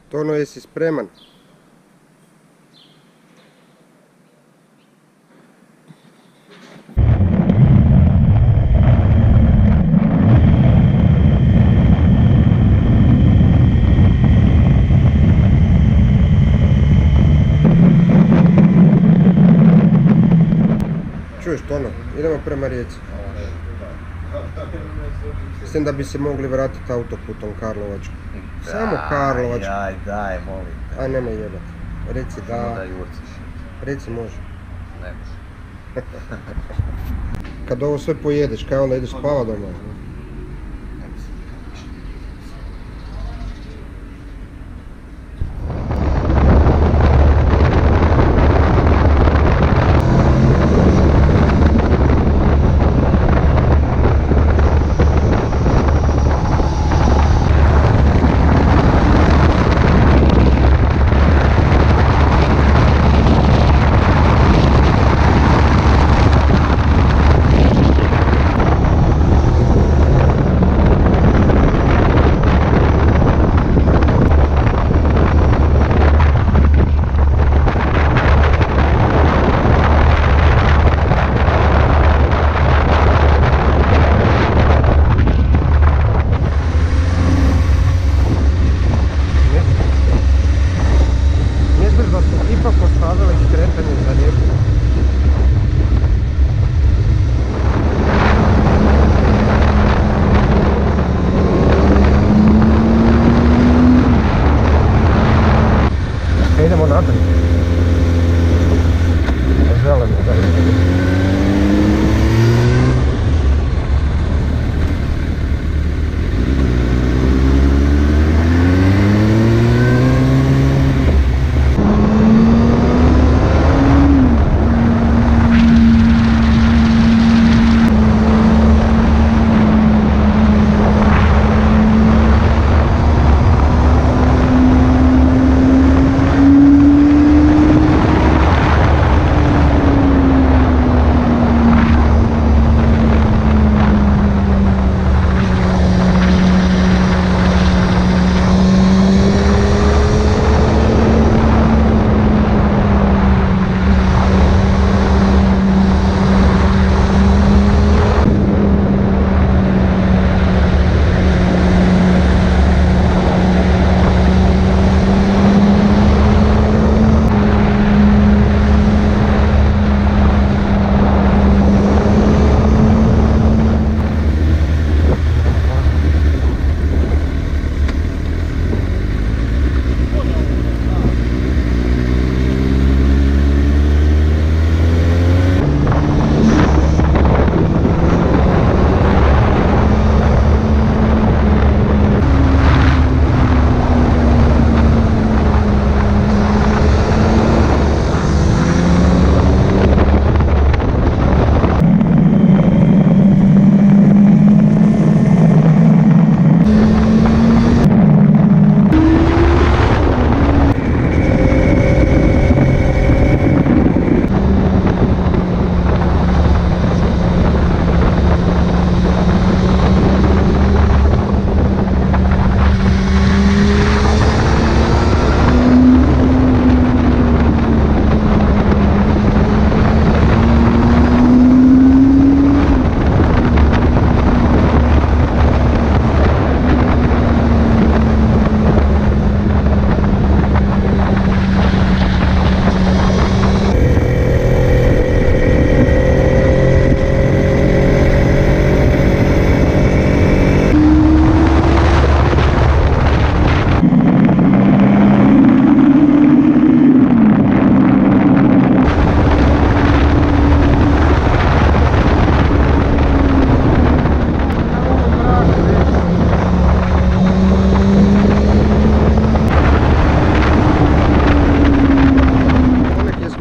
Tono, jesi spreman? Čuješ Tono, idemo prema Rijeci. Mislim da bi se mogli vratiti autoputom Karlovačku. Samo Karlovačku. Aj, daj, molim te. Aj, nemoj jebati. Reci da... Samo da jurciš. Reci može. Ne može. Kad ovo sve pojedeš, kaj onda ideš spava doma? Idemo naprijed. Želimo da idemo.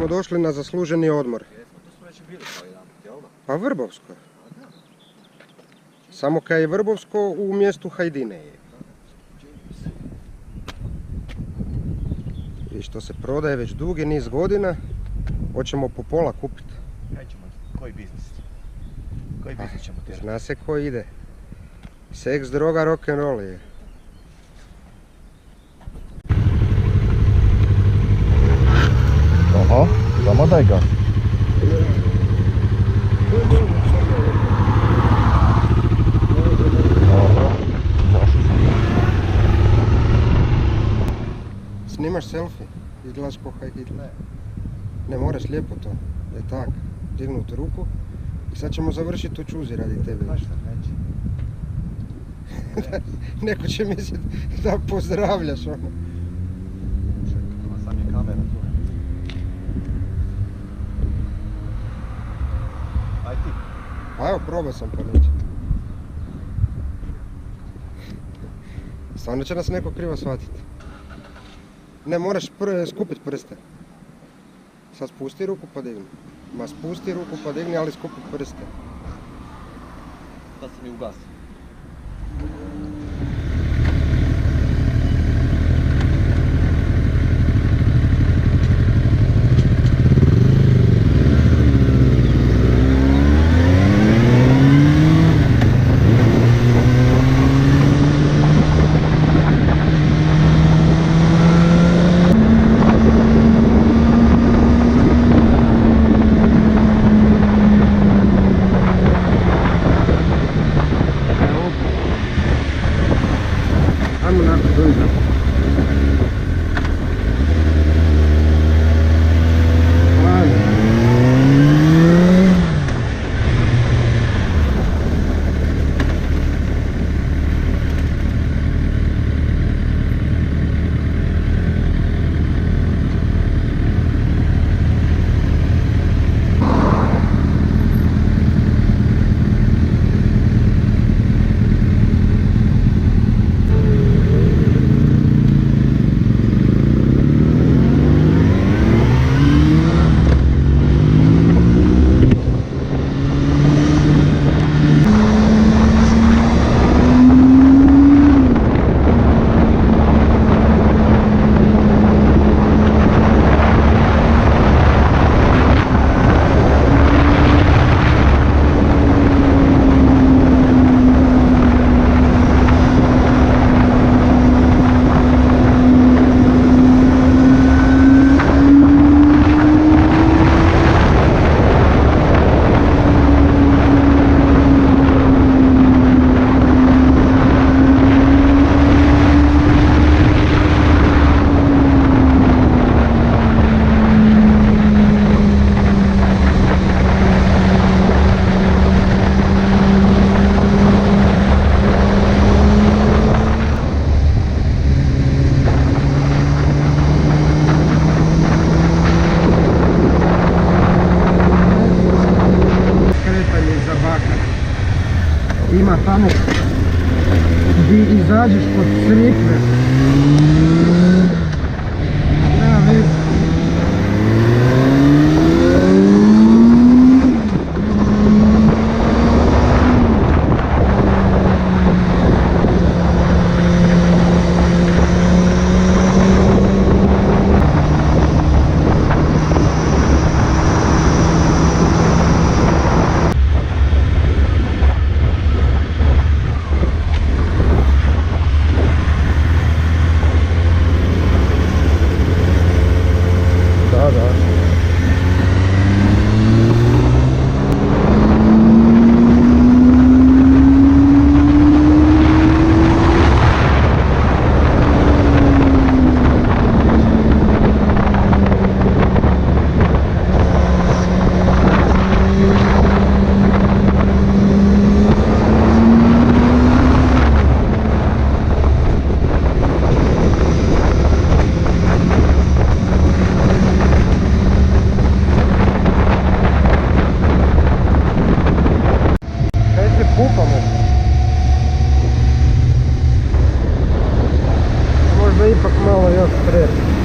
Došli na zasluženi odmor. Pa Vrbovsko. Samo kaj je Vrbovsko u mjestu Hajdine. I što se prodaje već dugi niz godina, hoćemo po pola kupiti. Koji biznis? Koji biznis ćemo tjerati? Zna se ko ide. Seks, droga, rock'n'roll je. Pa daj gas. Snimaš selfie? Izgledaš ko Heil Hitler. Ne moraš lijepo to. Je tak. Dignuti ruku. I sad ćemo završiti u čuzi radi tebe. Znaš šta, neće. Neko će misliti da pozdravljaš ono. Čekaj, sam je kamera tu. Aj ti. A evo, probao sam pa neće. Stvarno će nas neko krivo shvatiti. Ne, moraš skupiti prste. Sad spusti ruku pa digni. Ma spusti ruku pa digni, ali skupi prste. Da se mi ugasi. Ajmo nakon dojda. Ima tamo gdje izađeš kod crikve. Nema veze. Kupamo. Možda ipak malo još treba.